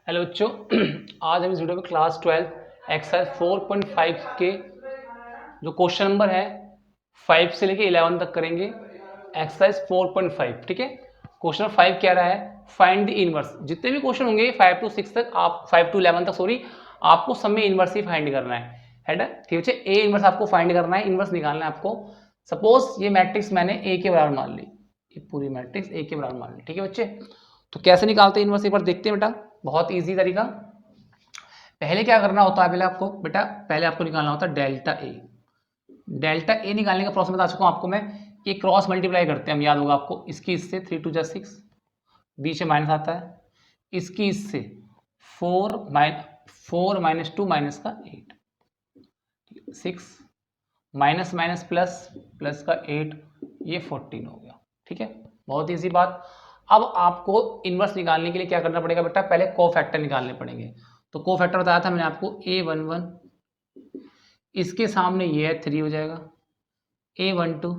Hello बच्चों, आज हम इस वीडियो में क्लास 12 एक्सरसाइज 4.5 के जो क्वेश्चन नंबर है 5 से लेके 11 तक करेंगे। एक्सरसाइज 4.5, ठीक है। क्वेश्चन नंबर 5 क्या रहा है, फाइंड द इनवर्स। जितने भी क्वेश्चन होंगे 5 to 6 तक, आप 5 to 11 तक सॉरी, आपको सब में इनवर्स ही फाइंड करना है ना, ठीक है। ए इनवर्स आपको फाइंड करना है, इनवर्स निकालना है आपको। सपोज ये मैट्रिक्स मैंने ए के बराबर मान ली, ये पूरी मैट्रिक्स ए के बराबर मान ली, ठीक है बच्चे। तो कैसे निकालते हैं इनवर्स, एक बार देखते हैं बेटा। बहुत इजी तरीका। पहले क्या करना होता है, पहले आपको निकालना होता है डेल्टा ए। डेल्टा ए निकालने का प्रोसेस बता चुका हूं आपको मैं। ये क्रॉस मल्टीप्लाई करते हैं हम, याद होगा आपको। इसकी इससे 3 2 6, बीच में माइनस आता है। इसकी इससे 4 माइनस 2 माइनस का 8, 6 माइनस माइनस प्लस, प्लस का 8, ये 14 हो गया, ठीक है। बहुत ईजी बात। अब आपको इनवर्स निकालने के लिए क्या करना पड़ेगा बेटा, पहले कोफैक्टर निकालने पड़ेंगे। तो कोफैक्टर बताया था मैंने आपको, A11 इसके सामने ये है 3 हो जाएगा, A12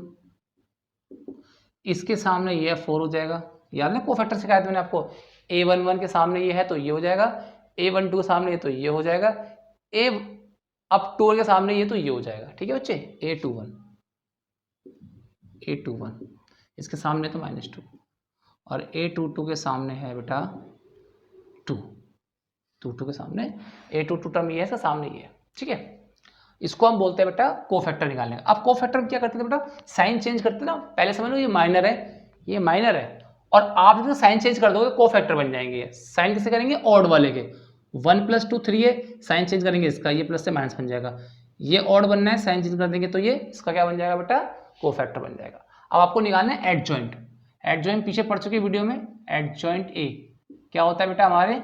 इसके सामने ये है 4 हो जाएगा। याद है कोफैक्टर सिखाया था मैंने आपको। A11 के सामने ये है तो ये हो जाएगा, A12 के सामने ये तो ये हो जाएगा, A अब 2 के सामने ये तो ये हो जाएगा, ठीक है बच्चे। A21 इसके सामने तो -2 और A22 के सामने है बेटा 2 के सामने A22 टर्म ये है, इसका सामने ये है, ठीक है। इसको हम बोलते हैं बेटा कोफैक्टर निकालने का। अब कोफैक्टर क्या करते थे बेटा, साइन चेंज करते ना। पहले समझ लो ये माइनर है, ये माइनर है, और आप इसमें साइन चेंज कर दोगे कोफैक्टर बन जाएंगे। साइन किसे करेंगे, ऑड वाले के। 1 + 2 3 है, साइन चेंज करेंगे इसका, ये प्लस से माइनस बन जाएगा। ये ऑड बनना है, साइन चेंज कर देंगे तो ये इसका क्या बन जाएगा बेटा, कोफैक्टर बन जाएगा। अब आपको निकालना है एडजॉइंट। एडजॉइंट पीछे पढ़ चुके वीडियो में। एडजॉइंट ए क्या होता है बेटा हमारे,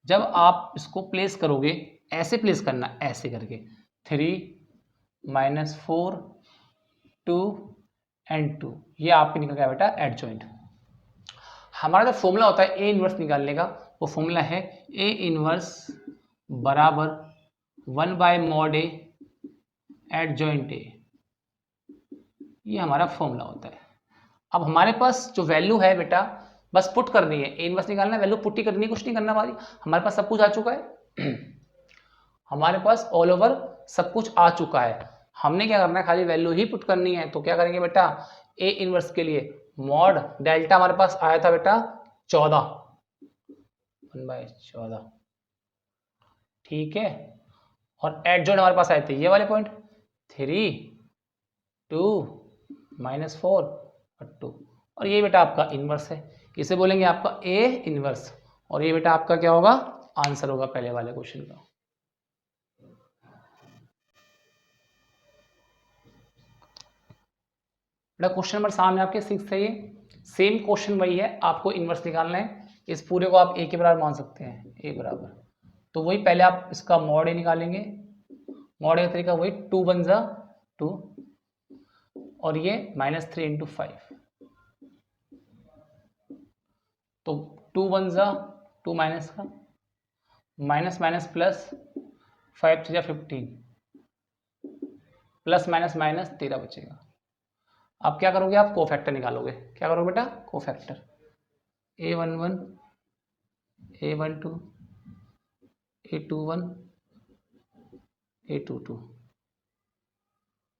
जब आप इसको प्लेस करोगे, ऐसे प्लेस करना, ऐसे करके 3 - 4 2 एंड 2, ये आपके निकल गया बेटा एडजॉइंट। हमारा जो फॉर्मूला होता है ए इनवर्स निकालने का, वो फॉर्मूला है ए इनवर्स बराबर 1/mod A एडजॉइंट ए। ये हमारा फॉर्मूला होता है। अब हमारे पास जो वैल्यू है बेटा, बस पुट करनी है। ए इनवर्स निकालना है, वैल्यू पुट ही करनी है, कुछ नहीं करना भाई। हमारे पास सब कुछ आ चुका है। हमारे पास ऑल ओवर सब कुछ आ चुका है। हमने क्या करना है, खाली वैल्यू ही पुट करनी है। तो क्या करेंगे बेटा, ए इनवर्स के लिए मॉड डेल्टा हमारे पास आया था बेटा 14, 1/14, ठीक है। और एडजॉइंट हमारे पास आए थे ये वाले पॉइंट, 3 2 -4 और 2, और ये बेटा आपका इनवर्स है। इसे बोलेंगे आपका ए इनवर्स, और ये बेटा आपका क्या होगा, आंसर होगा पहले वाले क्वेश्चन का। बेटा क्वेश्चन नंबर सामने आपके 6 है, ये सेम क्वेश्चन वही है, आपको इनवर्स निकालना है। इस पूरे को आप ए के बराबर मान सकते हैं, ए बराबर, तो वही पहले आप इसका मॉड ए निकालेंगे। मॉड ए का तरीका वही, 2 1 जा 2, और ये -3 × 5, तो 2 1 जा 2 माइनस का, माइनस माइनस प्लस, 5 3 जा 15, प्लस माइनस माइनस 13 बचेगा। अब क्या करोगे, आप कोफैक्टर निकालोगे। क्या करोगे बेटा, cofactor A11 A12 A21 A22,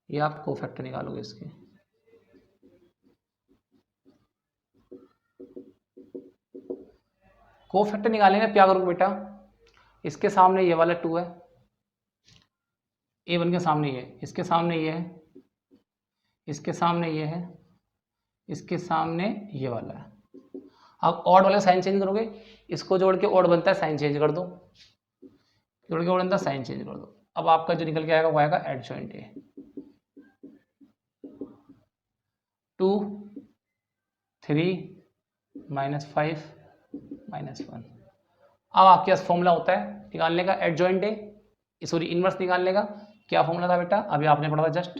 ये आप कोफैक्टर निकालोगे इसके। कोफैक्टर निकालने का क्या करोगे बेटा, इसके सामने ये वाला 2 है, A1 के सामने ये, इसके सामने ये है, इसके सामने ये है, इसके सामने ये वाला है। अब ऑड वाला साइन चेंज करोगे, इसको जोड़ के ऑड बनता है, साइन चेंज कर दो, जोड़ के ऑड बनता है, साइन चेंज कर दो। अब आपका जो निकल के आएगा वो आएगा एडजॉइंट ए। 2 3 -5 -1। अब आपके पास फॉर्मूला होता है निकालने का एडजॉइंट ए, सॉरी इनवर्स निकालने का। क्या फॉर्मूला था बेटा, अभी आपने पढ़ा था जस्ट,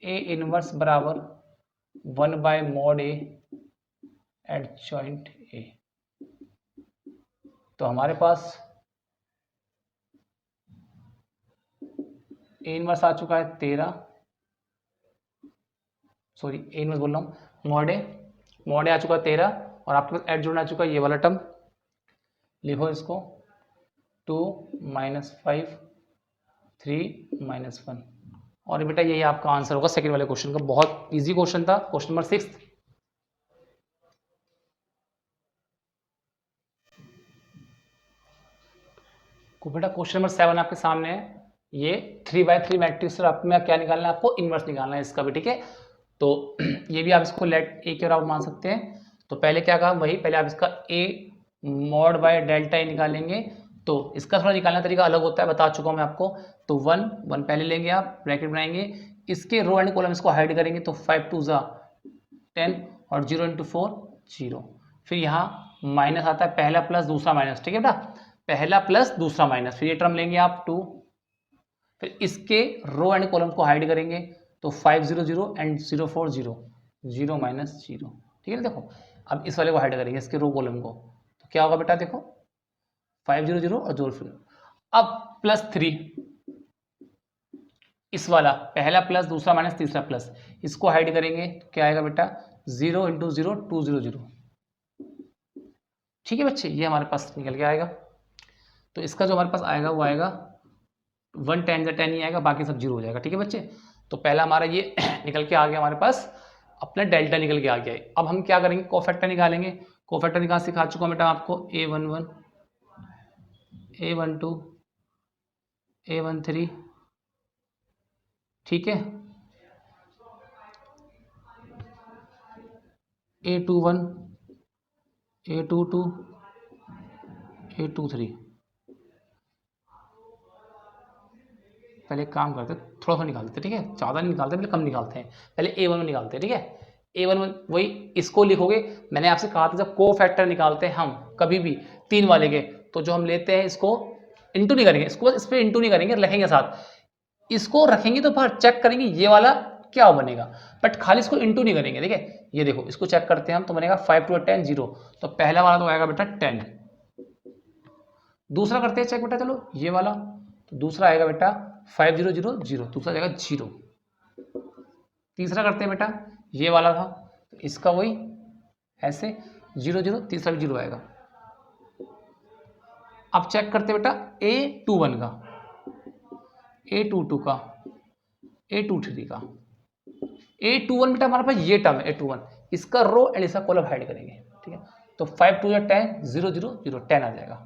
ए इनवर्स बराबर 1/mod A एडजॉइंट ए। तो हमारे पास ए इनवर्स आ चुका है 13, सॉरी ए इनवर्स बोल रहा हूँ, मॉड ए आ चुका है 13, और आपके पास एडजॉइंट आ चुका है ये वाला टर्म। लिखो इसको 2 -5 3 -1। और बेटा यही आपका आंसर होगा सेकंड वाले क्वेश्चन का। बहुत इजी क्वेश्चन था, क्वेश्चन नंबर 6। बेटा क्वेश्चन नंबर 7 आपके सामने है। ये 3/3 मैट्रिक्स और आपको क्या निकालना है, आपको इनवर्स निकालना है इसका भी, ठीक है। तो ये भी आप इसको लेट ए के बराबर मान सकते हैं। तो पहले क्या कहा, वही पहले आप इसका A mod by delta A निकालेंगे। तो इसका थोड़ा निकालने का तरीका अलग होता है, बता चुका हूं मैं आपको। तो 1 पहले लेंगे, आप ब्रैकेट बनाएंगे, इसके रो एंड कॉलम इसको हाइड करेंगे। तो 5 2 ज़ा 10 और 0 × 4 0। फिर यहाँ माइनस आता है, पहला प्लस दूसरा माइनस, ठीक है बेटा, पहला प्लस दूसरा माइनस। फिर ये टर्म लेंगे आप 2, फिर इसके रो एंड कॉलम को हाइड करेंगे। तो 5 0 0 एंड 0 4 0 0 -0, ठीक है। देखो अब इस वाले को हाइड करेंगे, इसके रो कॉलम को, तो क्या होगा बेटा, देखो 5 0 0 और 0 4। अब +3 इस वाला, पहला प्लस दूसरा माइनस तीसरा प्लस, इसको हाइड करेंगे। तो क्या आएगा बेटा, 0 × 0 2 0 0, ठीक है बच्चे, ये हमारे पास निकल के आएगा। तो इसका जो हमारे पास आएगा वो आएगा 1 10 10 ही आएगा, बाकी सब 0 हो जाएगा, ठीक है बच्चे। तो पहला हमारा ये निकल के आ गया हमारे पास, अपना डेल्टा निकल के आ गया है। अब हम क्या करेंगे, कोफैक्टर निकालेंगे। कोफैक्टर निकाल सिखा चुका हूं बेटा आपको, A11 A12 A13, ठीक है, A21 A22 A23। पहले एक काम करते, थोड़ा सा निकालते, ठीक है, ज़्यादा नहीं निकालते, पहले कम निकालते हैं। पहले A11 निकालते हैं, ठीक है। A11 वही इसको लिखोगे, मैंने आपसे कहा था जब को फैक्टर निकालते हैं हम कभी भी 3 वाले के, तो जो हम लेते हैं इसको इंटू नहीं करेंगे, इसको इस पर इंटू नहीं करेंगे, रखेंगे साथ, इसको रखेंगे तो बाहर चेक करेंगे ये वाला क्या बनेगा, बट खाली इसको इंटू नहीं करेंगे। ठीक है, ये देखो इसको चेक करते हैं हम, तो बनेगा 5 2 10 0। तो पहला वाला तो आएगा बेटा 10। दूसरा करते हैं चेक बेटा, चलो ये वाला, तो दूसरा आएगा बेटा 5 0 0 0, दूसरा जाएगा 0। तीसरा करते हैं बेटा, ये वाला था तो इसका वही ऐसे 0 0, तीसरा भी 0 आएगा। अब चेक करते हैं बेटा A21 का, A22 का, A23 का। A21 बेटा हमारे पास ये टर्म है A21, इसका रो एंड इसका कॉलम हाइड करेंगे। ठीक है, तो 5 2 10 0 0 0 10 आ जाएगा।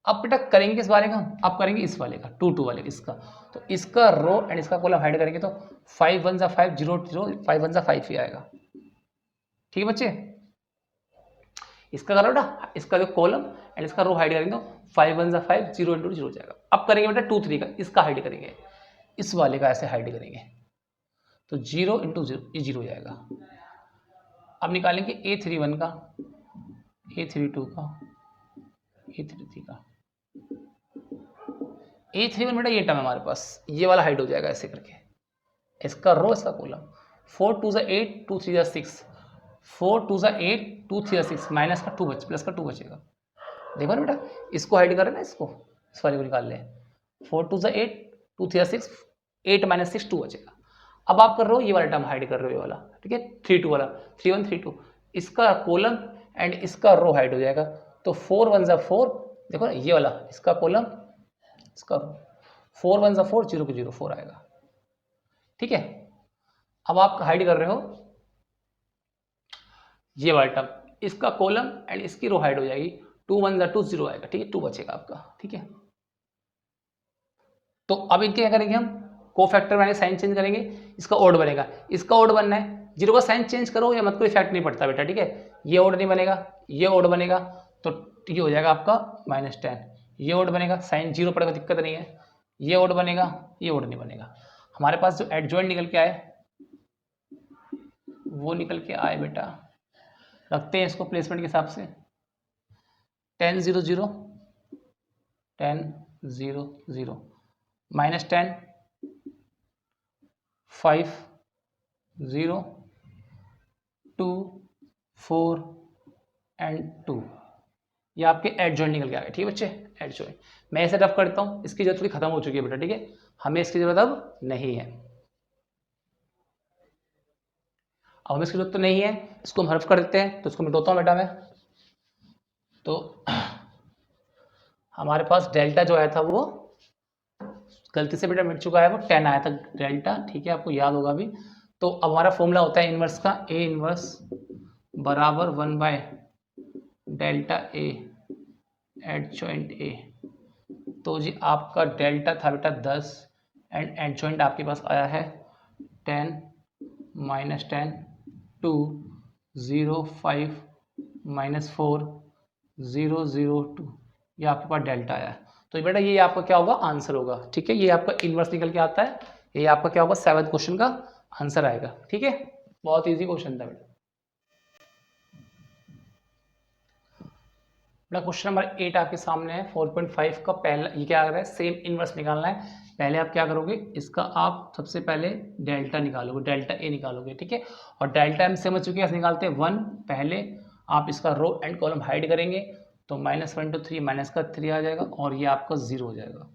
अब बेटा करेंगे किस वाले का, अब करेंगे इस वाले का 2 2 वाले का, इसका, तो इसका रो एंड इसका कॉलम हाइड करेंगे, तो 5 1 ज़ा 5 0 0, 5 1 ज़ा 5 ही आएगा। ठीक है बच्चे, इसका करो बेटा, इसका जो कॉलम एंड इसका रो हाइड करेंगे, तो 5 1 ज़ा 5 0 × 0 हो जाएगा। अब करेंगे बेटा 2 3 का, इसका हाइड करेंगे, इस वाले का ऐसे हाइड करेंगे, तो 0 × 0 ये 0 हो जाएगा। अब निकालेंगे A31 का, A32 का, A33 का। A31 बेटा ये टर्म है हमारे पास, ये वाला हाइड हो जाएगा ऐसे करके, इसका रो इसका कॉलम। 4 2 ज़ा 8 2 3 ज़ा 6, 4 2 ज़ा 8 2 3 ज़ा 6, माइनस का 2 प्लस का 2 बचेगा। देखो ना बेटा, इसको हाइड कर रहे ना, इसको इस वाले को निकाल लें, 4 2 ज़ा 8 2 3 ज़ा 6, 8 - 6 2 बचेगा। अब आप कर रहे हो ये वाला टर्म हाइड कर रहे हो, ये वाला, ठीक है, 3 2 वाला, 3 1 3 2, इसका कॉलम एंड इसका रो हाइड हो जाएगा, तो 4 1 ज़ा 4, देखो ना ये वाला, इसका कॉलम इसका रो, 4 1 ज़ा 4 0 को 0 4 आएगा। ठीक है, अब आप हाइड कर रहे हो ये वाला टर्म, इसका कॉलम एंड इसकी रो हाइड हो जाएगी, 2 1 ज़ा 2 0 आएगा। ठीक है, 2 बचेगा आपका। ठीक है, तो अब इनके क्या करेंगे हम, कोफैक्टर में साइन चेंज करेंगे, इसका ओड बनेगा, इसका ओड बनना है, 0 का साइन चेंज करो या मत, कोई इफेक्ट नहीं पड़ता बेटा। ठीक है, ये ओड नहीं बनेगा, ये ओड बनेगा, तो ये हो जाएगा आपका -10। ये ओड बनेगा, साइन 0 पड़ेगा, दिक्कत नहीं है, ये ओड बनेगा, ये ओड नहीं बनेगा। हमारे पास जो एडजॉइंट निकल के आए वो निकल के आए बेटा, रखते हैं इसको प्लेसमेंट के हिसाब से, 10 0 0 10 0 0, -10 5 0 2 4 एंड 2, ये आपके एडजॉइंट निकल के आ गए। ठीक है बच्चे, एडजॉइंट मैं इसे रफ करता हूँ, इसकी जरूरत थोड़ी खत्म हो चुकी है बेटा। ठीक है, हमें इसकी जरूरत अब नहीं है, अब हमें इसकी जरूरत तो नहीं है, इसको हम हर्फ कर देते हैं। तो इसको मिटाता हूँ बेटा मैं, तो हमारे पास डेल्टा जो आया था वो गलती से बेटा मिट चुका है, वो 10 आया था डेल्टा, ठीक है, आपको याद होगा अभी। तो अब हमारा फॉर्मूला होता है इनवर्स का, ए इनवर्स बराबर 1 by delta A adjoint A. तो जी आपका डेल्टा था बेटा 10 एंड एडजॉइंट आपके पास आया है 10 माइनस 10 2 0 5 माइनस 4 0 0 2, ये आपके पास डेल्टा आया है। तो बेटा ये आपका क्या होगा, आंसर होगा, ठीक है। ये आपका इनवर्स निकल के आता है, ये आपका क्या होगा 7th क्वेश्चन का आंसर आएगा, ठीक है। बहुत इजी क्वेश्चन था बेटा। क्वेश्चन नंबर 8 आपके सामने है 4.5 का। पहला ये क्या आ रहा है, सेम इनवर्स निकालना है। पहले आप क्या करोगे, इसका आप सबसे पहले डेल्टा निकालोगे, डेल्टा ए निकालोगे, ठीक है। और डेल्टा एम समझ चुके हैं, निकालते हैं 1। पहले आप इसका रो एंड कॉलम हाइड करेंगे, तो -1 to 3 माइनस का 3 आ जाएगा और ये आपका 0 हो जाएगा।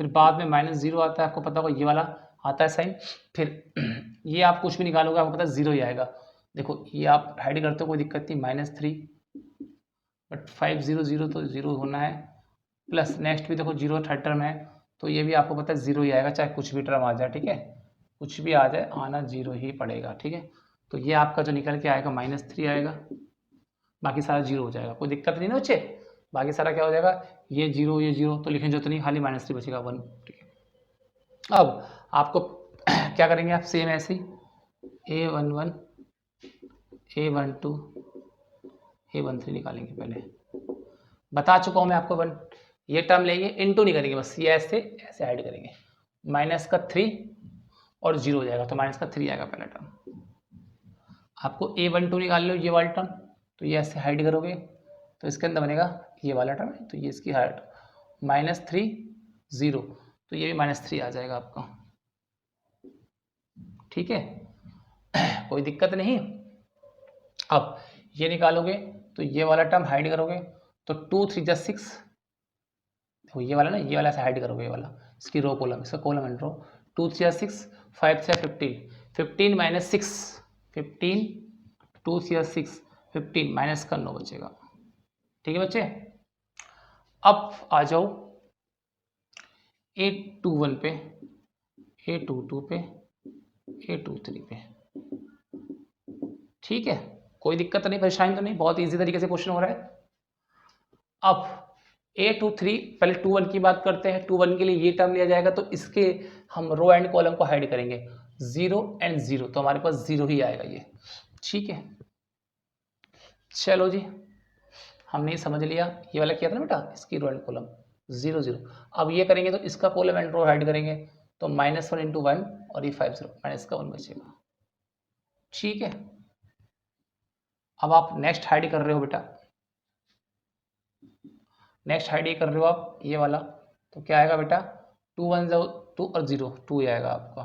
फिर बाद में -0 आता है, आपको पता होगा ये वाला आता है साइन। फिर ये आप कुछ भी निकालोगे आपको पता है 0 ही आएगा। देखो ये आप हाइड करते हो कोई दिक्कत नहीं, -3 बट 5 0 0 तो 0 होना है, प्लस नेक्स्ट भी देखो 0 थर्ड टर्म है, तो ये भी आपको पता है 0 ही आएगा, चाहे कुछ भी टर्म आ जाए, ठीक है, कुछ भी आ जाए आना 0 ही पड़ेगा, ठीक है। तो ये आपका जो निकल के आएगा -3 आएगा, बाकी सारा 0 हो जाएगा, कोई दिक्कत नहीं ना बच्चे, बाकी सारा क्या हो जाएगा, ये 0 ये 0 तो लिखने जरूरत नहीं, खाली -3 बचेगा 1, ठीक है। अब आपको क्या करेंगे आप, सेम ऐसे ही A11 A12 A13 निकालेंगे। पहले बता चुका हूँ मैं आपको, 1 ये टर्म लेंगे, इनटू नहीं करेंगे, बस ये ऐसे ऐसे ऐड करेंगे, -3 और 0 हो जाएगा, तो -3 आएगा पहला टर्म। आपको A12 निकाल लो, ये वाला टर्म, तो ये ऐसे हाइड करोगे तो इसके अंदर बनेगा ये वाला टर्म है, तो ये इसकी हाइट -3 0, तो ये भी -3 आ जाएगा आपका, ठीक है, कोई दिक्कत नहीं। अब ये निकालोगे तो ये वाला टर्म हाइड करोगे, तो 2 3 जा 6, देखो ये वाला ना, ये वाला ऐसे हाइड करोगे, ये वाला इसकी रो कॉलम, इसका कॉलम एंड रो, 2 3 जा 6 5 3 15 15 माइनस 6 15 2 3 जा 6 15 माइनस का 9 बचेगा, ठीक है बच्चे। अब आ जाओ A21 पे, A22 पे, A23 पे, ठीक है, कोई दिक्कत नहीं, परेशानी तो नहीं, बहुत इजी तरीके से क्वेश्चन हो रहा है। अब A23 पहले 21 की बात करते हैं, 21 के लिए ये टर्म लिया जाएगा, तो इसके हम रो एंड कॉलम को हाइड करेंगे, 0 एंड 0, तो हमारे पास 0 ही आएगा ये, ठीक है। चलो जी, हमने ये समझ लिया, ये वाला किया था ना बेटा, इसकी रो एंड कॉलम 0 0। अब ये करेंगे तो इसका कॉलम एंड रो हाइड करेंगे, तो -1 × 1 और ये 5 0 माइनस का 1 बचेगा, ठीक है। अब आप नेक्स्ट हाइड कर रहे हो बेटा, नेक्स्ट हाइड ये कर रहे हो आप, ये वाला, तो क्या आएगा बेटा, 2 1 2 और 0 2 ही आएगा आपका।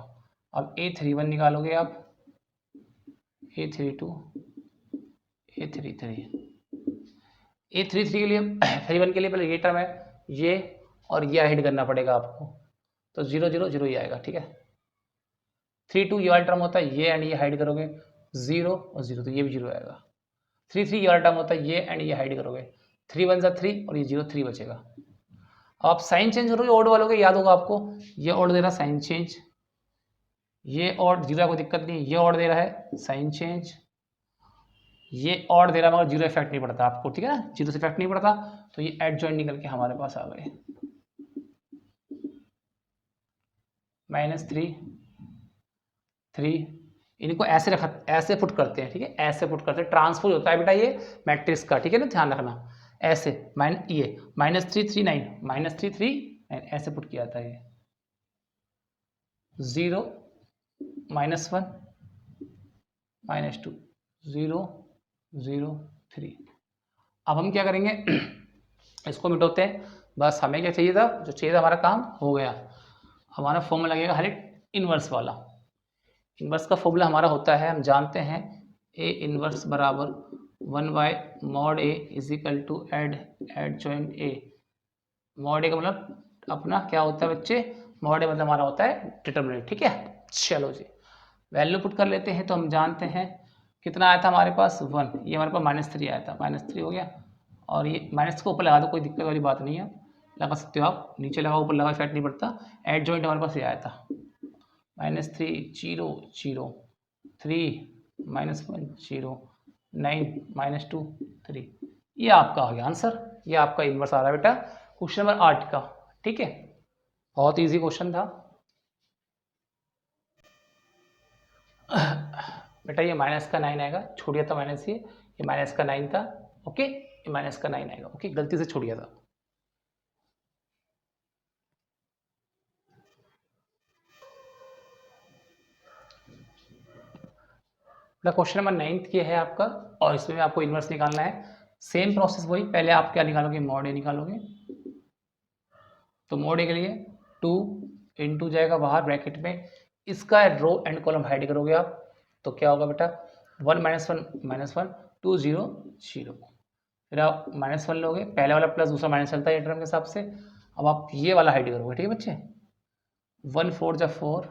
अब A31 निकालोगे आप, A32 A33 A33 के लिए 31 के लिए पहले ये टर्म है, ये और ये हाइड करना पड़ेगा आपको, तो 0 0 0 ही आएगा, ठीक है। 32 ये वाला टर्म होता है, ये एंड ये हाइड करोगे, 0 और 0, तो ये भी 0 आएगा। 33 ये वाला टर्म होता है, ये एंड ये हाइड करोगे, 3 1 जा 3 और ये 0 3 बचेगा। अब आप साइन चेंज करोगे, ऑड वालोगे, याद होगा आपको, ये ऑड दे रहा है साइन चेंज, ये ऑड 0 कोई दिक्कत नहीं, ये ऑड दे रहा है साइन चेंज, ये ऑड दे रहा है मगर 0 इफेक्ट नहीं पड़ता आपको, ठीक है ना, 0 से इफेक्ट नहीं पड़ता, तो ये एड जॉइंट निकल के हमारे पास आ गए, -3 3, इनको ऐसे रखा, ऐसे पुट करते हैं, ठीक है, ऐसे पुट करते हैं, ट्रांसपोज होता है बेटा ये मैट्रिक्स का, ठीक है ना, ध्यान रखना, ऐसे ये -3 3 9 -3 3 9 ऐसे पुट किया था, ये 0 -1 -2 0 0 3। अब हम क्या करेंगे, इसको मिटाते हैं, बस हमें क्या चाहिए था, जो चाहिए था हमारा काम हो गया। हमारा फॉर्मूला लगेगा हर इनवर्स वाला, इनवर्स का फॉर्मूला हमारा होता है, हम जानते हैं A इनवर्स बराबर 1 by mod A is equal to adjoint A। Mod A का मतलब अपना क्या होता है बच्चे, मॉड A मतलब हमारा होता है डिटरमिनेंट, ठीक है। चलो जी, वैल्यू पुट कर लेते हैं, तो हम जानते हैं कितना आया था हमारे पास 1, ये हमारे पास -3 आया था, -3 हो गया, और ये माइनस को ऊपर लगा दो, कोई दिक्कत वाली बात नहीं है, लगा सकते हो आप, नीचे लगा ऊपर लगा इफेक्ट नहीं पड़ता। एड जॉइंट हमारे पास ये आया था -3 0 0 3 -1 0 9 -2 3, ये आपका आ गया आंसर, ये आपका इन्वर्स आ रहा है बेटा क्वेश्चन नंबर 8 का। ठीक है, बहुत इजी क्वेश्चन था बेटा। ये -9 आएगा, छोड़ दिया था माइनस, ये -9 था। ओके, ये -9 आएगा। ओके, गलती से छोड़ दिया था। क्वेश्चन नंबर 9 ये है आपका, और इसमें भी आपको इन्वर्स निकालना है। सेम प्रोसेस वही, पहले आप क्या निकालोगे, मॉड ए निकालोगे। तो मॉड ए के लिए 2 इंटू जाएगा बाहर ब्रैकेट में, इसका रो एंड कॉलम हाइड करोगे आप, तो क्या होगा बेटा 1 -1 -1 2 0 0, फिर आप -1 लोगे, पहले वाला प्लस दूसरा माइनस चलता है टर्म के हिसाब से। अब आप ये वाला हाइड करोगे, ठीक है बच्चे, 1 4 जा 4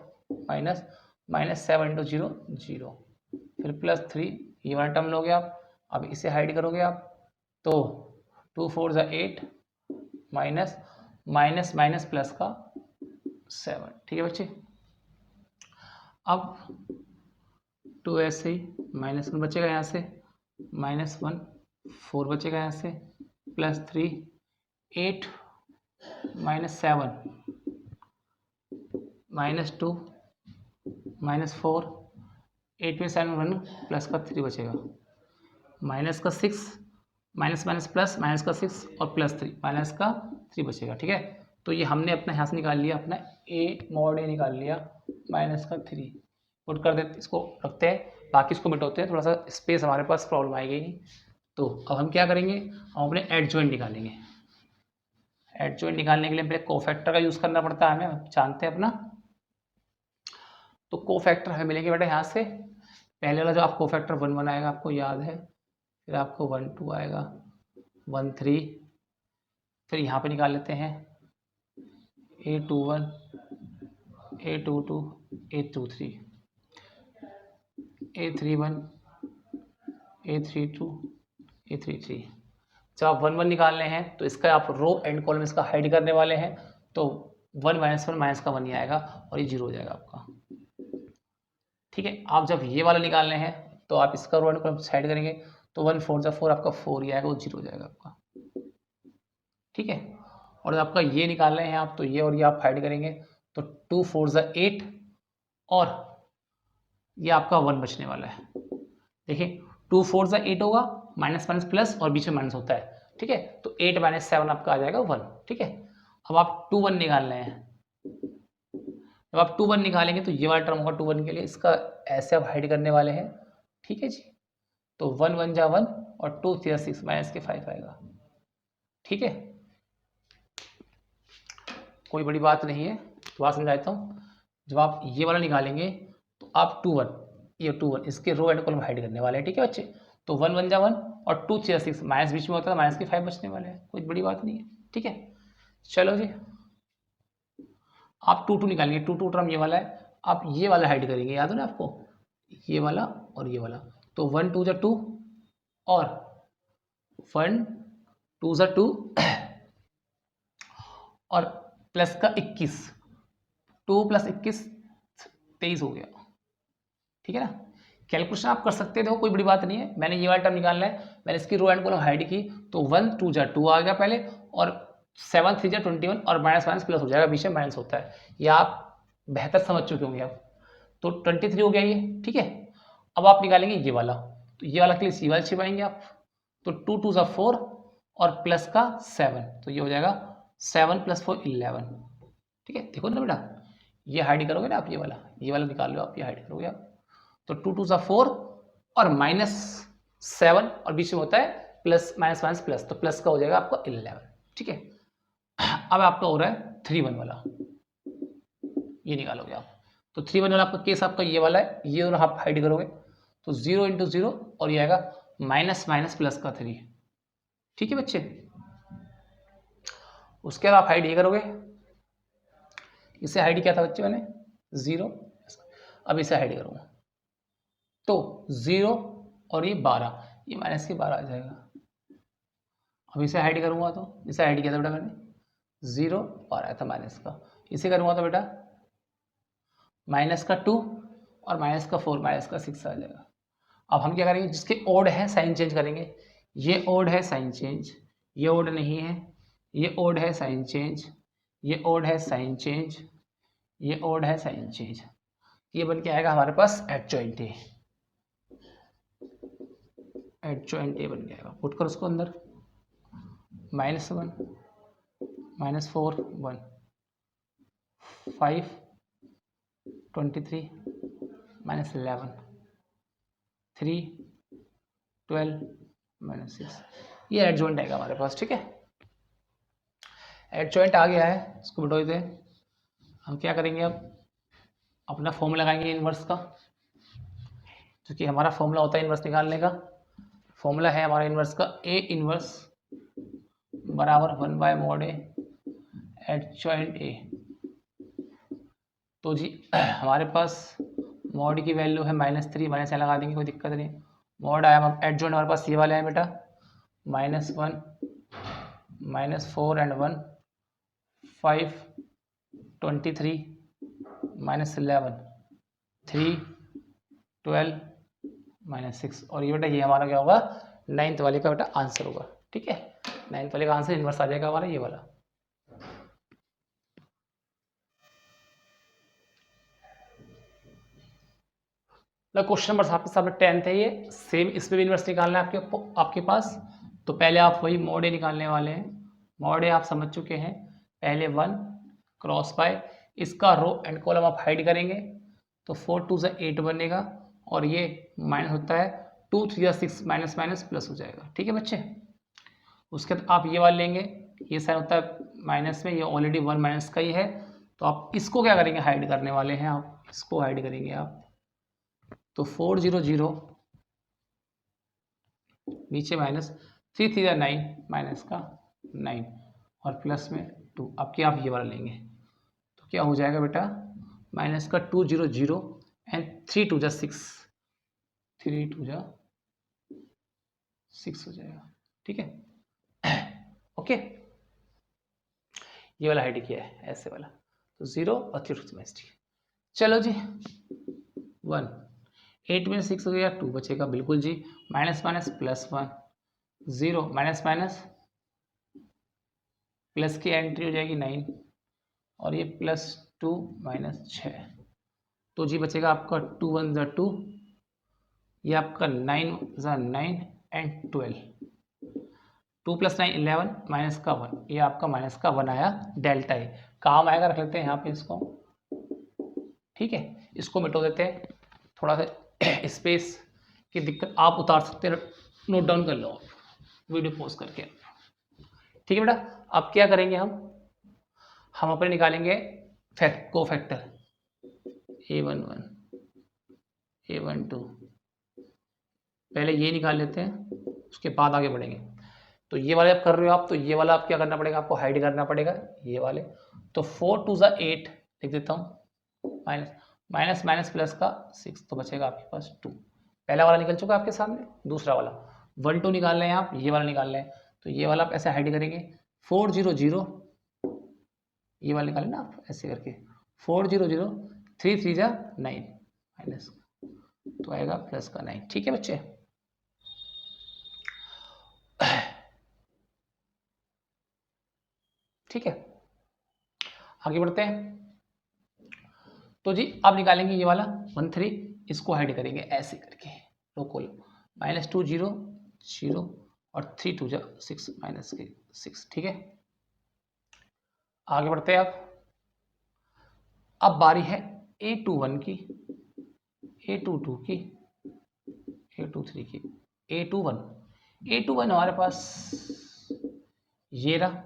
-7 इंटू 0 0, फिर +3, ये वाला टर्म लोगे आप। अब इसे हाइड करोगे आप, तो 2 4 जा 8 माइनस माइनस प्लस का 7, ठीक है बच्चे। अब 2 ऐसे ही -1 बचेगा यहाँ से, -1 4 बचेगा यहाँ से, +3 8 -7 -2 -4 8 में 7 1 प्लस का 3 बचेगा, माइनस का 6 माइनस माइनस प्लस माइनस का 6 और +3 माइनस का 3 बचेगा। ठीक है, तो ये हमने अपना यहाँ से निकाल लिया, अपना ए मॉड ए निकाल लिया, -3 पुट कर देते, इसको रखते हैं, बाकी इसको मिटाते हैं, थोड़ा सा स्पेस हमारे पास प्रॉब्लम आएगी। तो अब हम क्या करेंगे, हम अपने एड जॉइंट निकालेंगे। एड जॉइंट निकालने के लिए पहले कोफैक्टर का यूज़ करना पड़ता है, हमें जानते हैं अपना। तो कोफैक्टर हमें मिलेंगे बेटा यहाँ से, पहले वाला जो आप कोफैक्टर 1 1 आएगा, आपको याद है, फिर आपको 1 2 आएगा, 1 3, फिर यहाँ पे निकाल लेते हैं A21 A22 A23 A31 A32 A33। जब आप 1 1 निकालने हैं तो इसका आप रो एंड कॉलम इसका हाइड करने वाले हैं, तो 1 -1 माइनस का 1 ही आएगा और ये 0 हो जाएगा आपका। ठीक है, आप जब ये वाला निकालने हैं तो आप इसका रो एंड कॉलम साइड करेंगे, तो 1 4 जा 4 आपका 4 ही आएगा, वो 0 हो जाएगा आपका। ठीक है, और जब आपका ये निकालने हैं आप, तो ये और ये आप हाइड करेंगे, तो 2 4 जा 8 और ये आपका 1 बचने वाला है। देखिए 2 4 जा 8 होगा, माइनस माइनस प्लस और बीच में माइनस होता है। ठीक है, तो 8 - 7 आपका आ जाएगा 1। ठीक है, अब आप 2 1 निकालने हैं, जब आप 2 1 निकालेंगे तो ये वाला टर्म होगा 2 1 के लिए, इसका ऐसे आप हाइड करने वाले हैं। ठीक है जी, तो 1 1 जा 1 और 2 3 6 माइनस के 5 आएगा। ठीक है, कोई बड़ी बात नहीं है, दोबारा समझाता हूँ। जब आप ये वाला निकालेंगे तो आप 2 1, ये 2 1 इसके रो एंड कॉलम हाइड करने वाले हैं। ठीक है बच्चे, तो 1 1 जा 1 और 2 3 6 माइनस बीच में होता है, माइनस के 5 बचने वाले हैं, कोई बड़ी बात नहीं है। ठीक है, चलो जी, आप 2 2 निकालेंगे, 2 2 टर्म ये वाला है, आप ये वाला हाइड करेंगे, याद है ना आपको, ये वाला और ये वाला, तो 1 2 जा 2 और 1 2 जा 2 और प्लस का 21, 2 + 21 23 हो गया। ठीक है ना, कैलकुलेशन आप कर सकते थे, कोई बड़ी बात नहीं है। मैंने ये वाला टर्म निकालना है, मैंने इसकी रो एंड कॉलम हाइड की, तो 1 2 जा 2 आ गया पहले, और 7 3 जा 21 और माइनस माइनस प्लस हो जाएगा, बीच में माइनस होता है, ये आप बेहतर समझ चुके होंगे आप। तो 23 हो गया ये। ठीक है, अब आप निकालेंगे ये वाला, तो ये वाला के लिए सी वाला छिपाएंगे आप, तो 2 2 जा 4 और प्लस का 7, तो ये हो जाएगा 7 + 4 11। ठीक है, देखो ना बेटा, ये हाइड करोगे ना आप, ये वाला निकाल लो आप, ये हाइड करोगे आप, तो 2 2 जा 4 और -7 और बीच में होता है प्लस माइनस माइनस प्लस, तो प्लस का हो जाएगा आपका 11। ठीक है, अब आपका हो रहा है 3 1 वाला, ये निकालोगे आप, तो 3 1 वाला आपका केस आपका ये वाला है, ये दोनों आप हाइड करोगे, तो 0 × 0 और ये आएगा माइनस माइनस प्लस का 3। ठीक है बच्चे, उसके बाद आप हाइड ये करोगे, इसे हाइड किया था बच्चे मैंने 0, अब इसे हाइड करूँगा, तो 0 और ये 12, ये माइनस के 12 आ जाएगा। अब इसे हाइड करूँगा तो इसे हाइड किया था बेटा मैंने 0 और आया था माइनस का, इसे करूँगा तो बेटा माइनस का 2 और माइनस का 4 माइनस का 6 आ जाएगा। अब हम क्या करेंगे, जिसके ओड है साइन चेंज करेंगे। ये ओड है साइन चेंज, ये ओड नहीं है, ये ओड है साइन चेंज, ये ओड है साइन चेंज, ये ओड है साइन चेंज। ये बन के आएगा हमारे पास एडजॉइंट ए, एडजॉइंट ए बन के आएगा। पुट कर उसको अंदर, -1 -4 1 5 23 -11 3 12 -6, ये एडजॉइंट आएगा हमारे पास। ठीक है, एडजॉइंट आ गया है, इसको मिटा देते हैं। हम क्या करेंगे, अब अपना फॉर्मूला लगाएंगे इनवर्स का, क्योंकि हमारा फॉर्मूला होता है इनवर्स निकालने का। फॉर्मूला है हमारा इनवर्स का, ए इनवर्स बराबर 1/mod ए एडजॉइंट ए। तो जी हमारे पास मॉड की वैल्यू है -3, माइनस यहाँ लगा देंगे, कोई दिक्कत नहीं। मॉड आया, एडजॉइंट हमारे पास ये वाले हैं बेटा, -1 -4 एंड 1 5 23 -11 3 12 -6। और ये बेटा ये हमारा क्या होगा, 9th वाले का बेटा आंसर होगा। ठीक है, 9th वाले का आंसर इनवर्स आ जाएगा हमारा ये वाला। क्वेश्चन नंबर आपके सामने 10th है, ये सेम इसमें भी इनवर्स निकालना है आपके पास। तो पहले आप वही मॉड ए निकालने वाले हैं। मॉड ए आप समझ चुके हैं, पहले 1 क्रॉस बाय, इसका रो एंड कॉलम आप हाइड करेंगे तो 4 2 ज़ा 8 बनेगा, और ये माइनस होता है 2 3 ज़ा 6 माइनस माइनस प्लस हो जाएगा। ठीक है बच्चे, उसके बाद आप ये वाला लेंगे, ये साइन होता है माइनस में, ये ऑलरेडी 1 माइनस का ही है, तो आप इसको क्या करेंगे, हाइड करने वाले हैं, आप इसको हाइड करेंगे आप। तो 4 0 0 नीचे माइनस 3 3 9 माइनस का 9 और प्लस में 2। अब क्या आप ये वाला लेंगे तो क्या हो जाएगा बेटा, माइनस का 2 0 0 एंड 3 2 6 3 2 6 हो जाएगा। ठीक है ओके, ये वाला हाइड किया है ऐसे वाला, तो 0 और 3 2 चलो जी 1 8 में 6 हो गया, 2 बचेगा बिल्कुल जी, minus minus +1 0 minus minus plus की एंट्री हो जाएगी 9 और ये +2 -6, तो जी बचेगा आपका 2 1 ज़ा 2, ये आपका 9 ज़ा 9 एंड 12, 2 + 9 11 माइनस का 1, ये आपका माइनस का 1 आया, डेल्टा ए काम आएगा, रख लेते हैं यहाँ पे इसको। ठीक है, इसको मिटो देते हैं, थोड़ा सा स्पेस की दिक्कत आप उतार सकते हैं, नोट डाउन कर लो वीडियो पॉज करके। ठीक है बेटा, अब क्या करेंगे हम अपने निकालेंगे कोफैक्टर A11 A12, पहले ये निकाल लेते हैं, उसके बाद आगे बढ़ेंगे। तो ये वाले आप कर रहे हो आप, तो ये वाला आप क्या करना पड़ेगा, आपको हाइड करना पड़ेगा ये वाले। तो 4 2 ज़ा 8 लिख देता हूँ, माइनस माइनस माइनस प्लस का 6, तो बचेगा आपके पास 2। पहला वाला निकल चुका आपके सामने, दूसरा वाला 1 2 निकाल रहे हैं आप, ये वाला निकाल रहे हैं, तो ये वाला आप ऐसे हाइड करेंगे 4 0 0, ये वाला निकालें ना आप ऐसे करके 4 0 0 3 3 ज़ा 9 माइनस, तो आएगा प्लस का 9। ठीक है बच्चे, ठीक है आगे बढ़ते हैं। तो जी अब निकालेंगे ये वाला 1 3, इसको हाइड करेंगे ऐसे करके, रोको -2 0 0 और 3 2 ज़ा 6 माइनस के 6। ठीक है आगे बढ़ते हैं अब बारी है A21 की, A22 की, A23 की। A21 हमारे पास ये रहा,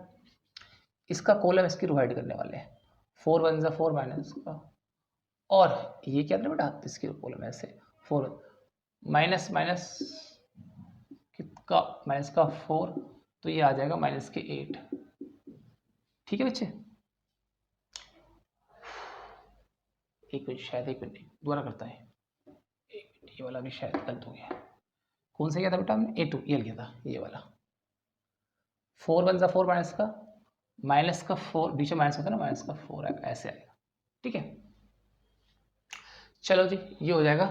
इसका कॉलम इसकी डिवाइड करने वाले हैं, 4 1 ज़ा 4 माइनस का, और ये क्या था बेटा, इसकी कॉलम ऐसे 4 माइनस माइनस कितना, माइनस का 4, तो ये आ जाएगा माइनस के 8। ठीक है बच्चे, एक मिनट, शायद एक मिनट दोबारा करता है, एक मिनट, ये वाला भी शायद गलत हो गया। कौन सा किया था बेटा हमने, A2 ये लिखा था, ये वाला 4 वन ज़ा 4 माइनस का 4, बीच में माइनस होता है ना, -4 आएगा, ऐसे आएगा। ठीक है, चलो जी, ये हो जाएगा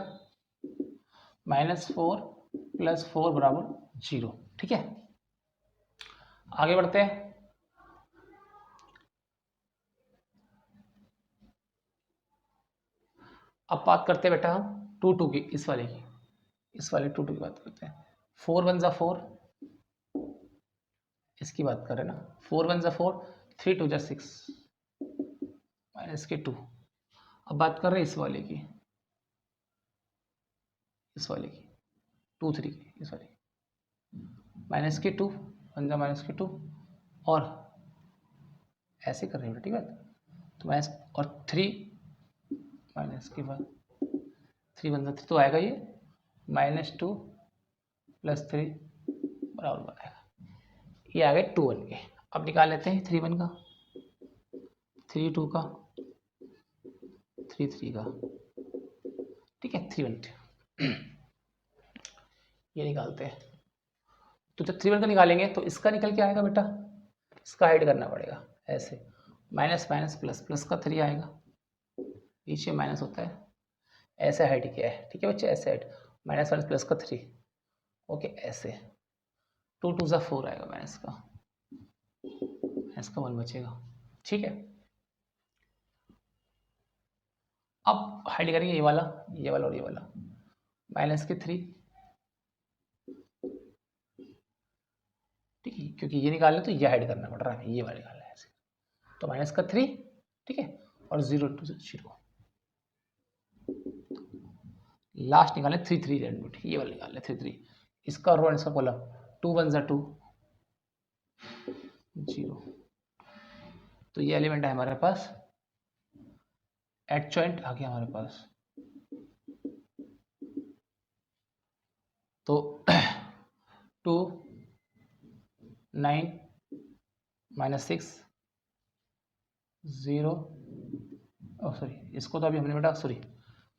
-4 + 4 = 0। ठीक है, आगे बढ़ते हैं। अब बात करते हैं बेटा हम 2 की, इस वाले 2 की बात करते हैं। 4 वन ज़ा 4, इसकी बात कर रहे हैं ना, 4 वन ज़ा 4, 3 टू ज़ा 6 -2। अब बात कर रहे हैं इस वाले की 2 3 की, इस वाले -2 वन ज़ा -2, और ऐसे कर रहे हैं, ठीक है। तो माइनस और 3 -1, 3 वन ज़ा 3, तो आएगा ये -2 + 3 = 1 आएगा। ये आ गए 2 1 के। अब निकाल लेते हैं 3 1 का, 3 2 का, 3 3 का। ठीक है, 3 1 ये निकालते हैं। तो जब 3 1 का निकालेंगे तो इसका निकल के आएगा बेटा, इसका हाइड करना पड़ेगा ऐसे, माइनस माइनस प्लस, प्लस का 3 आएगा, पीछे माइनस होता है, ऐसे हाइड किया है। ठीक है बच्चे, ऐसे हाइड, माइनस माइनस प्लस का 3, ओके, ऐसे 2 2 ज़ा 4 आएगा, माइनस का 1 बचेगा। ठीक है, अब हाइड करेंगे ये वाला और ये वाला, -3। ठीक है, क्योंकि ये निकालना तो ये हाइड करना पड़ रहा है, ये वाला निकालना है ऐसे, तो -3। ठीक है, और 0 2 0, लास्ट निकाले 3 3 रेड, ये वाला निकाल ले 3 3, इसका रो इसका कॉलम, 2 1 ज़ा 2 0। तो ये एलिमेंट है हमारे पास, एडजॉइंट आ गया हमारे पास। तो 2 9 -6 0, सॉरी, इसको तो अभी हमने बेटा, सॉरी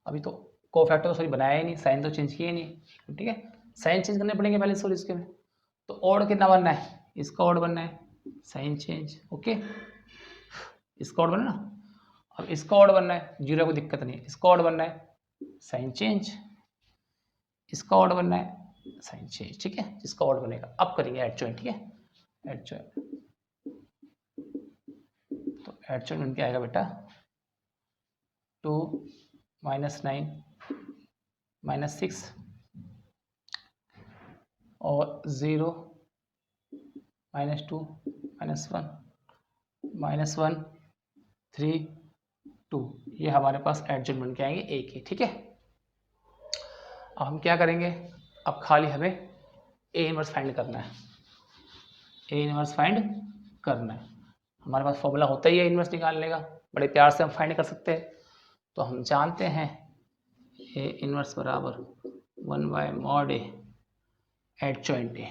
अभी तो कोफैक्टर तो सॉरी बनाया ही नहीं, साइन तो चेंज किया ही नहीं। ठीक है, साइन चेंज करने पड़ेंगे पहले, सॉरी इसके में। तो ऑड कितना बनना है, इसका ऑड बनना है, साइन चेंज, ओके, इसका ऑड बनना ना। अब इसका ऑड बनना है, 0 को दिक्कत नहीं है, इसका ऑड बनना है, साइन चेंज, इसका ऑड बनना है, साइन चेंज। ठीक है, जिसका ऑड बनेगा अब करेंगे एडजॉइंट। ठीक है, एडजॉइंट, तो एडजॉइंट बन के आएगा बेटा 2 -9 -6 और 0 -2 -1 3 2, ये हमारे पास एडजॉइंट बन के आएंगे एक ही। ठीक है, अब हम क्या करेंगे, अब खाली हमें ए इनवर्स फाइंड करना है, ए इनवर्स फाइंड करना है। हमारे पास फॉर्मूला होता ही है इनवर्स निकालने का, बड़े प्यार से हम फाइंड कर सकते हैं। तो हम जानते हैं ए इनवर्स बराबर 1/mod A एडजॉइंट ए।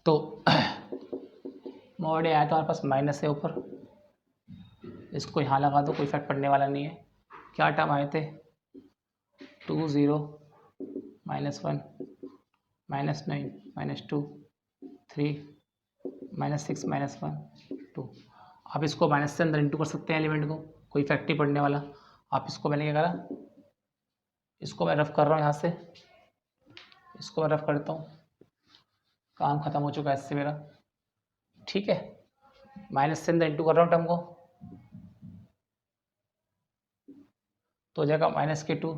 तो mod A आया तो हमारे पास माइनस है ऊपर, इसको यहाँ लगा दो, कोई इफेक्ट पड़ने वाला नहीं है। क्या टर्म आए थे, 2 0 -1 -9 -2 3 -6 -1 2। आप इसको माइनस से अंदर इंटू कर सकते हैं एलिमेंट को, कोई इफेक्ट नहीं पड़ने वाला। आप इसको मैंने क्या करा, इसको मैं रफ कर रहा हूँ यहाँ से, इसको मैं रफ करता हूँ, काम खत्म हो चुका है इससे मेरा। ठीक है, माइनस से अंदर इंटू कर रहा हूँ टर्म को, तो हो जाएगा -2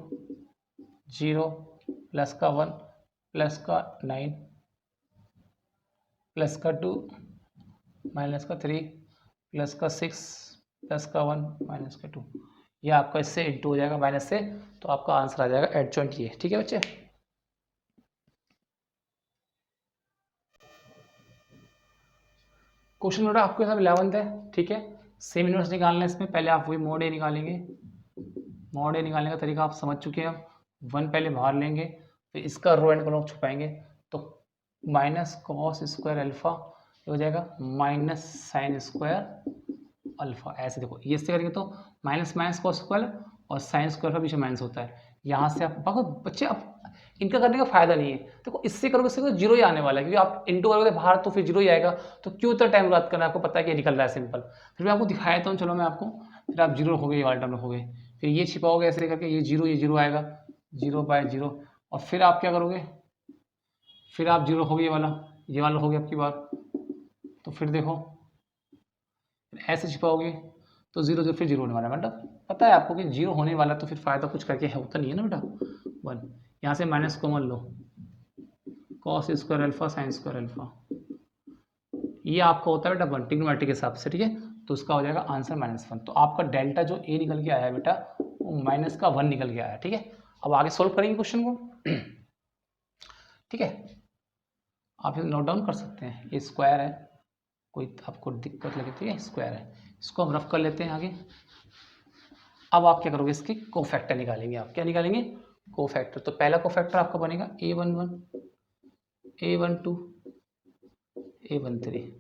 0 प्लस का 1 प्लस का 9 प्लस का 2 माइनस का 3 प्लस का 6 प्लस का 1 माइनस का 2। ये आपका इससे इंटू हो जाएगा माइनस से, तो आपका आंसर आ जाएगा एडजॉइंट ये। ठीक है बच्चे, क्वेश्चन नंबर आपके साथ 11th है। ठीक है, सेम इनवर्स निकालना है इसमें, पहले आप वही mod A निकालेंगे। mod A निकालने का तरीका आप समझ चुके हैं। 1 पहले बाहर लेंगे, फिर इसका रो एंड कॉलम छुपाएंगे, तो -cos² अल्फा हो जाएगा -sin² अल्फा। ऐसे देखो, ये से करेंगे तो माइनस cos² और sin² का पीछे माइनस होता है। यहाँ से आप बहुत बच्चे, अब इनका करने का फायदा नहीं है। देखो इससे करोगे इससे तो जीरो ही आने वाला है, क्योंकि आप इंटू करोगे बाहर तो फिर जीरो ही आएगा, तो क्यों इतना टाइम बात करना, आपको पता है कि निकल रहा है सिंपल। फिर मैं आपको दिखाया था, चलो मैं आपको, फिर आप जीरो रखोगे, ये वाला टर्म रखोगे, फिर ये छिपाओगे ऐसे करके, ये जीरो आएगा, 0/0, और फिर आप क्या करोगे, फिर आप जीरो रखोगे, ये वाला रखोगे आपकी बात, तो फिर देखो ऐसे छिपाओगे तो जीरो फिर जीरो होने वाला है, मतलब पता है आपको कि जीरो होने वाला, तो फिर फायदा कुछ करके है होता नहीं है ना बेटा। 1 यहाँ से माइनस कॉमन लो, cos square alpha sine square alpha, ये आपका होता है बेटा 1 ट्रिग्नोमेट्री के हिसाब से, ठीक है। तो उसका हो जाएगा आंसर -1। तो आपका डेल्टा जो ए निकल के आया है बेटा, वो -1 निकल के आया है, ठीक है। अब आगे सोल्व करेंगे क्वेश्चन को, ठीक है। आप नोट डाउन कर सकते हैं, ये स्क्वायर है, कोई आपको दिक्कत लगे तो ये स्क्वायर है, इसको हम रफ कर लेते हैं आगे। अब आप क्या करोगे, इसकी कोफैक्टर निकालेंगे। आप क्या निकालेंगे, कोफैक्टर। तो पहला कोफैक्टर आपका बनेगा A11, A12, A13,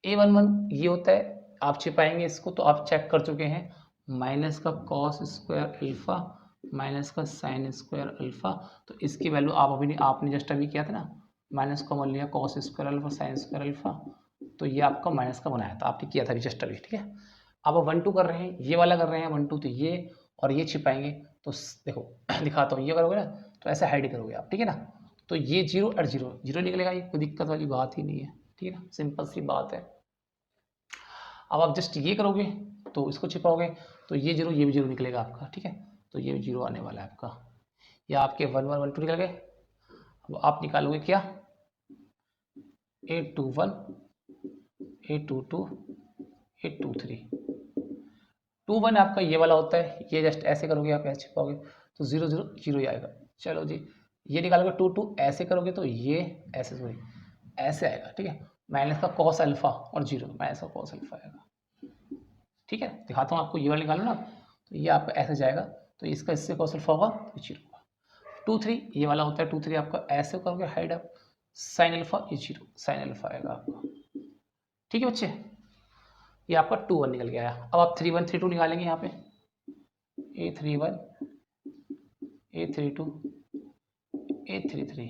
A11 ये होता है, आप छिपाएंगे इसको तो आप चेक कर चुके हैं, माइनस का कॉस स्क्वायर अल्फा माइनस का साइन स्क्वायर अल्फा। तो इसकी वैल्यू आप अभी आपने जस्ट अभी किया था ना, माइनस कॉमन लिया, cos square alpha sine square alpha, तो ये आपका माइनस का बनाया था, आपने किया था अभी जस्ट अभी, ठीक है। अब 1 2 कर रहे हैं, ये वाला कर रहे हैं 1 2, तो ये और ये छिपाएंगे। तो देखो दिखाता हूँ, ये करोगे ना तो ऐसे हाइड करोगे आप, ठीक है ना। तो ये 0 और 0 0 निकलेगा, ये कोई दिक्कत वाली बात ही नहीं है, ठीक है ना, सिंपल सी बात है। अब आप जस्ट ये करोगे तो इसको छिपाओगे, तो ये 0 ये भी 0 निकलेगा आपका, ठीक है। तो ये 0 आने वाला है आपका, या आपके 1 1 1 2 निकल गए। अब आप निकालोगे क्या, A21, A22, A23, 2 1 आपका ये वाला होता है, ये जस्ट ऐसे करोगे आप, ऐसे छिपाओगे तो 0 0 0 ही आएगा। चलो जी, ये निकालोगे 2 2, ऐसे करोगे तो ये ऐसे, सॉरी ऐसे आएगा, ठीक है। माइनस का कॉस अल्फा और 0 माइनस का कॉस अल्फा आएगा, ठीक है। दिखाता हूँ आपको, ये वाला निकालो ना, तो ये आपका ऐसे जाएगा, तो इसका इससे कॉस अल्फा होगा तो 0 होगा। 2 3 ये वाला होता है, 2 3 आपका ऐसे करोगे हाइड अप, साइन अल्फा, ये 0 साइन अल्फा आएगा आपका, ठीक है बच्चे। ये आपका 2 1 निकल गया है। अब आप 3 1 3 2 निकालेंगे यहाँ पे, A31, A32, A33।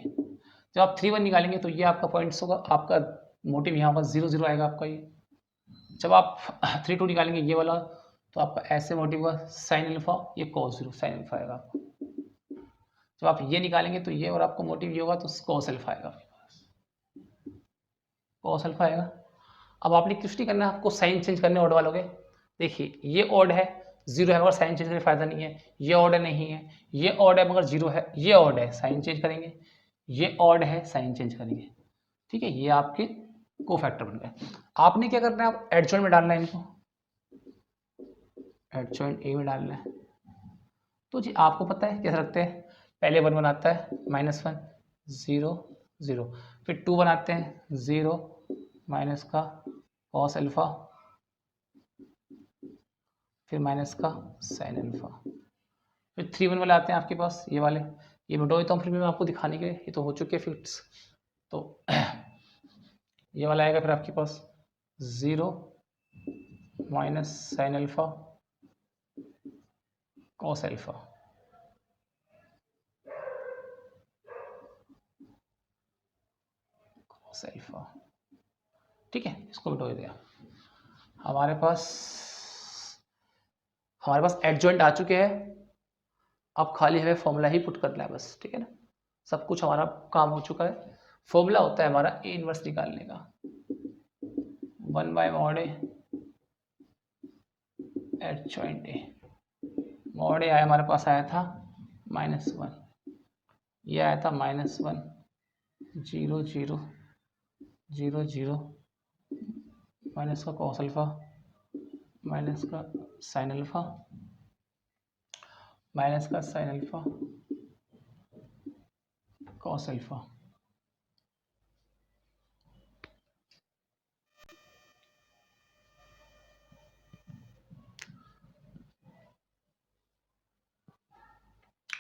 जब आप 3 1 निकालेंगे तो ये आपका पॉइंट्स होगा, आपका मोटिव यहाँ पर 0 0 आएगा आपका ये। जब आप 3 2 निकालेंगे ये वाला, तो आपका ऐसे मोटिव होगा साइन अल्फा, ये कॉस 0 साइन अल्फा आएगा आपको। जब आप ये निकालेंगे तो ये और आपको मोटिव ये होगा, तो कॉस अल्फा आएगा आपके पास, कॉस अल्फा आएगा। अब आपने कुछ नहीं करना है, आपको साइन चेंज करने ऑड वालोगे। देखिए ये ऑड है, 0 है, मगर साइन चेंज करने का फायदा नहीं है। ये ऑड नहीं है, ये ऑड है मगर 0 है, ये ऑड है, साइन चेंज करेंगे। ये ऑड है, साइन चेंज करेंगे, ठीक है। ये आपके कोफैक्टर बन गए। आपने क्या करना है, आप एडजॉइंट में डालना है इनको, एडजॉइंट ए में डालना है। तो जी आपको पता है कैसे रखते हैं, पहले 1 बनाता है -1 0 0, फिर 2 बनाते हैं 0 माइनस का कॉस अल्फा, फिर माइनस का साइन अल्फा, फिर 3 1 वाले आते हैं आपके पास, ये वाले, ये मिटा देता हूँ फिर मैं आपको दिखाने के लिए, ये तो हो चुके हैं फिक्स। तो ये वाला आएगा फिर आपके पास 0 minus sine alpha cos alpha, cos alpha, ठीक है। इसको मिटा दिया। हमारे पास एडजॉइंट आ चुके हैं। अब खाली हमें फॉर्मूला ही पुट करना है बस, ठीक है ना। सब कुछ हमारा काम हो चुका है। फॉर्मूला होता है हमारा ए इनवर्स निकालने का, 1/mod A adjoint A. Mod A आया हमारे पास, आया था -1, ये आया था -1 0 0 0 0 माइनस का कॉस अल्फा माइनस का साइन अल्फा माइनस का साइन अल्फा कॉस अल्फा।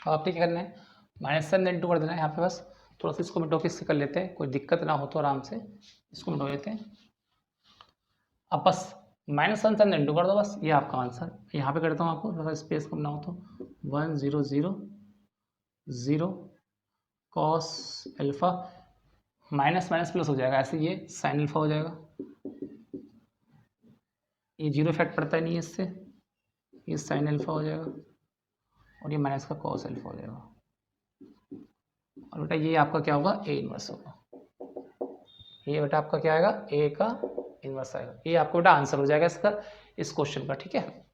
आपने क्या करना है, -1 इंटू कर देना है यहाँ पे, बस थोड़ा सा इसको मिटो के इससे कर लेते हैं, कोई दिक्कत ना हो तो आराम से इसको मिटो लेते हैं। अब बस -1 से इंटू कर दो, बस ये आपका आंसर। यहाँ पे करता हूँ आपको थोड़ा स्पेस कम ना हो तो 1 0 0 0 cos alpha, minus minus plus हो जाएगा, ऐसे ये साइन अल्फा हो जाएगा, ये जीरो इफेक्ट पड़ता है नहीं है इससे, ये साइन अल्फा हो जाएगा और ये माइनस का कॉस अल्फा हो जाएगा। और बेटा ये आपका क्या होगा, ए इनवर्स होगा, ये बेटा आपका क्या आएगा, ए का इनवर्स आएगा। ये आपको बेटा आंसर हो जाएगा इसका, इस क्वेश्चन का, ठीक है।